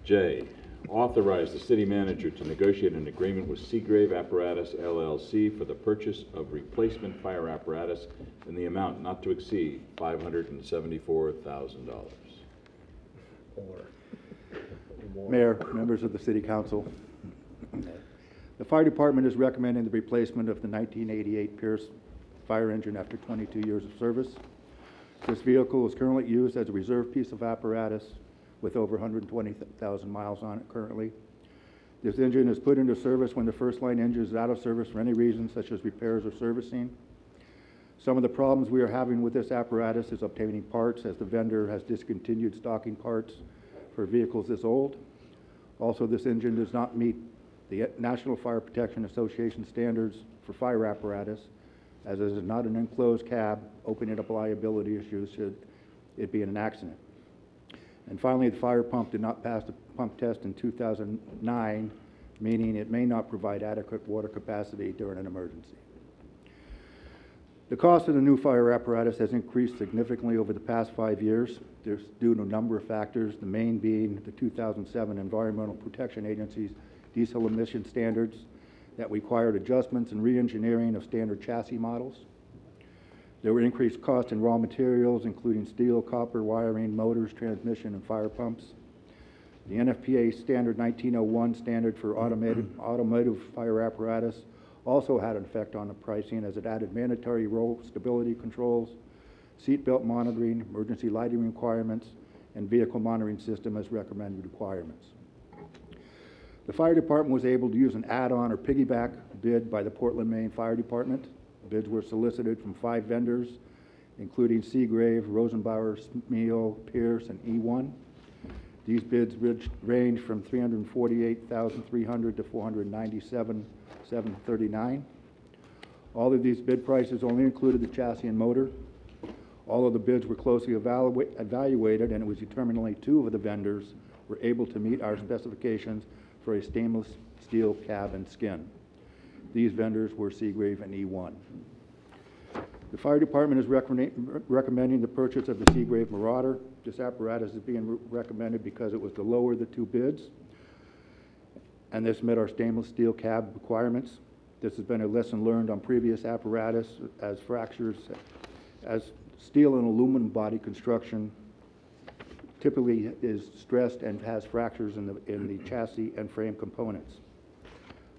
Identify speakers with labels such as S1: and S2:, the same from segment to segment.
S1: J, authorize the city manager to negotiate an agreement with Seagrave Apparatus LLC for the purchase of replacement fire apparatus in the amount not to exceed $574,000.
S2: Mayor, members of the City Council, the Fire Department is recommending the replacement of the 1988 Pierce fire engine after 22 years of service. This vehicle is currently used as a reserve piece of apparatus with over 120,000 miles on it currently. This engine is put into service when the first line engine is out of service for any reason, such as repairs or servicing. Some of the problems we are having with this apparatus is obtaining parts, as the vendor has discontinued stocking parts for vehicles this old. Also, this engine does not meet the National Fire Protection Association standards for fire apparatus, as it is not an enclosed cab, opening up liability issues should it be in an accident. And finally, the fire pump did not pass the pump test in 2009, meaning it may not provide adequate water capacity during an emergency. The cost of the new fire apparatus has increased significantly over the past 5 years. There's due to a number of factors, the main being the 2007 Environmental Protection Agency's diesel emission standards that required adjustments and re-engineering of standard chassis models. There were increased costs in raw materials, including steel, copper, wiring, motors, transmission, and fire pumps. The NFPA Standard 1901 standard for automotive fire apparatus also had an effect on the pricing, as it added mandatory roll stability controls, seat belt monitoring, emergency lighting requirements, and vehicle monitoring system as recommended requirements. The fire department was able to use an add-on or piggyback bid by the Portland, Maine Fire Department. Bids were solicited from 5 vendors, including Seagrave, Rosenbauer, Smeal, Pierce, and E1. These bids range from $348,300 to $497,739. All of these bid prices only included the chassis and motor. All of the bids were closely evaluated, and it was determined only 2 of the vendors were able to meet our specifications for a stainless steel cab and skin. These vendors were Seagrave and E1. The fire department is recommending the purchase of the Seagrave Marauder. This apparatus is being recommended because it was the lower of the 2 bids, and this met our stainless steel cab requirements. This has been a lesson learned on previous apparatus, as steel and aluminum body construction typically is stressed and has fractures in the chassis and frame components.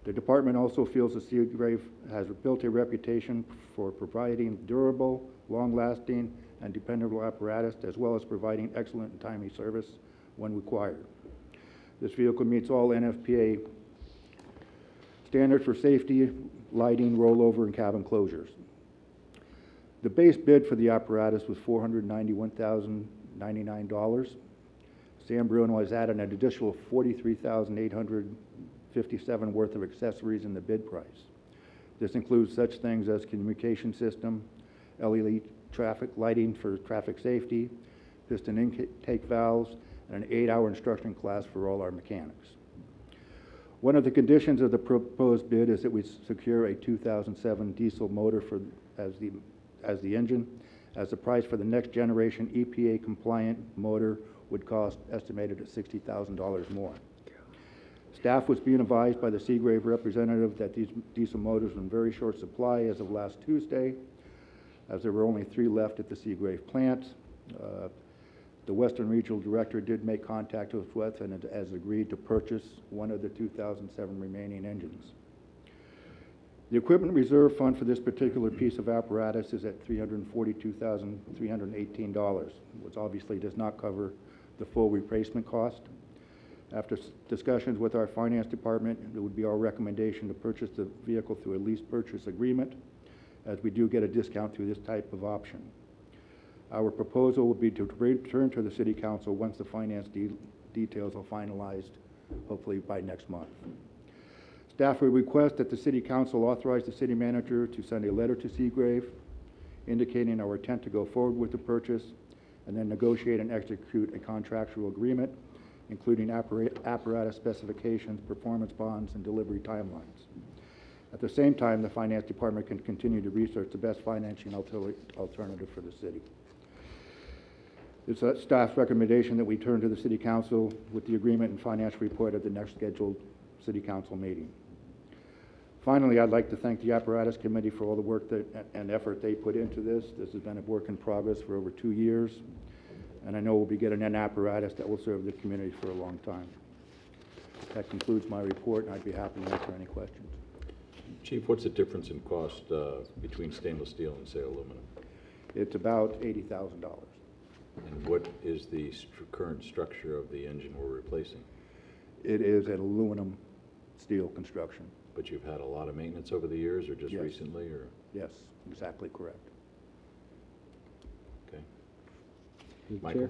S2: The department also feels the Seagrave has built a reputation for providing durable, long-lasting, and dependable apparatus, as well as providing excellent and timely service when required. This vehicle meets all NFPA standards for safety, lighting, rollover, and cabin closures. The base bid for the apparatus was $491,099. Sam Bruno has added an additional $43,857 worth of accessories in the bid price. This includes such things as communication system, LED traffic lighting for traffic safety, piston intake valves, and an 8-hour instruction class for all our mechanics. One of the conditions of the proposed bid is that we secure a 2007 diesel motor as the engine, as the price for the next generation EPA compliant motor would cost estimated at $60,000 more. Staff was being advised by the Seagrave representative that these diesel motors were in very short supply as of last Tuesday, as there were only 3 left at the Seagrave plant. The Western Regional Director did make contact with us and has agreed to purchase one of the 2007 remaining engines. The equipment reserve fund for this particular piece of apparatus is at $342,318, which obviously does not cover the full replacement cost. After discussions with our finance department, it would be our recommendation to purchase the vehicle through a lease purchase agreement, as we do get a discount through this type of option. Our proposal would be to return to the City Council once the finance details are finalized, hopefully by next month. Staff would request that the City Council authorize the City Manager to send a letter to Seagrave indicating our intent to go forward with the purchase, and then negotiate and execute a contractual agreement, including apparatus specifications, performance bonds, and delivery timelines. At the same time, the Finance Department can continue to research the best financing alternative for the city. It's a staff's recommendation that we turn to the city council with the agreement and financial report at the next scheduled city council meeting. Finally, I'd like to thank the Apparatus Committee for all the work and effort they put into this. This has been a work in progress for over 2 years, and I know we'll be getting an apparatus that will serve the community for a long time. That concludes my report, and I'd be happy to answer any questions.
S1: Chief, what's the difference in cost between stainless steel and, say, aluminum?
S2: It's about $80,000.
S1: And what is the current structure of the engine we're replacing?
S2: It is an aluminum steel construction.
S1: But you've had a lot of maintenance over the years, or just
S2: Yes.
S1: recently, or?
S2: Yes, exactly correct.
S1: Okay.
S3: Mr.
S1: Michael?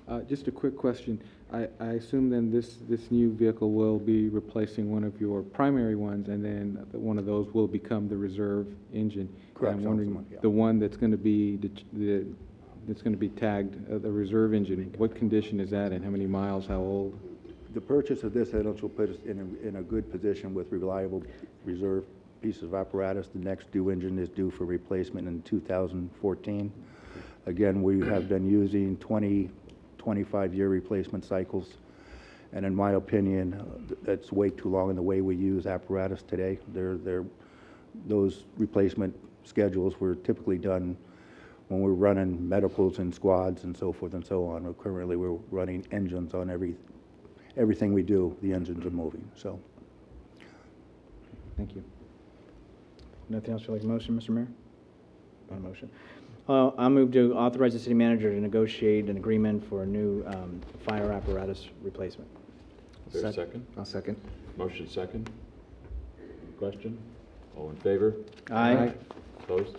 S3: Chair, just a quick question. I assume then this new vehicle will be replacing one of your primary ones, and then one of those will become the reserve engine.
S2: Correct,
S3: And I'm wondering,
S2: sounds like, yeah.
S3: the one that's going to be that's going to be tagged the reserve engine, what condition is that in? How many miles? How old?
S2: The purchase of this engine will put us in a good position with reliable reserve pieces of apparatus. The next due engine is due for replacement in 2014. Again, we have been using 25-year replacement cycles, and in my opinion, that's way too long in the way we use apparatus today. Those replacement schedules were typically done when we're running medicals and squads and so forth and so on. Currently, we're running engines on everything we do. The engines are moving. So,
S3: Thank you.
S4: Nothing else you'd like to motion, Mr. Mayor? On motion. I move to authorize the city manager to negotiate an agreement for a new fire apparatus replacement.
S1: Is there a second?
S3: I'll second.
S1: Motion second. Question? All in favor?
S4: Aye.
S1: Opposed?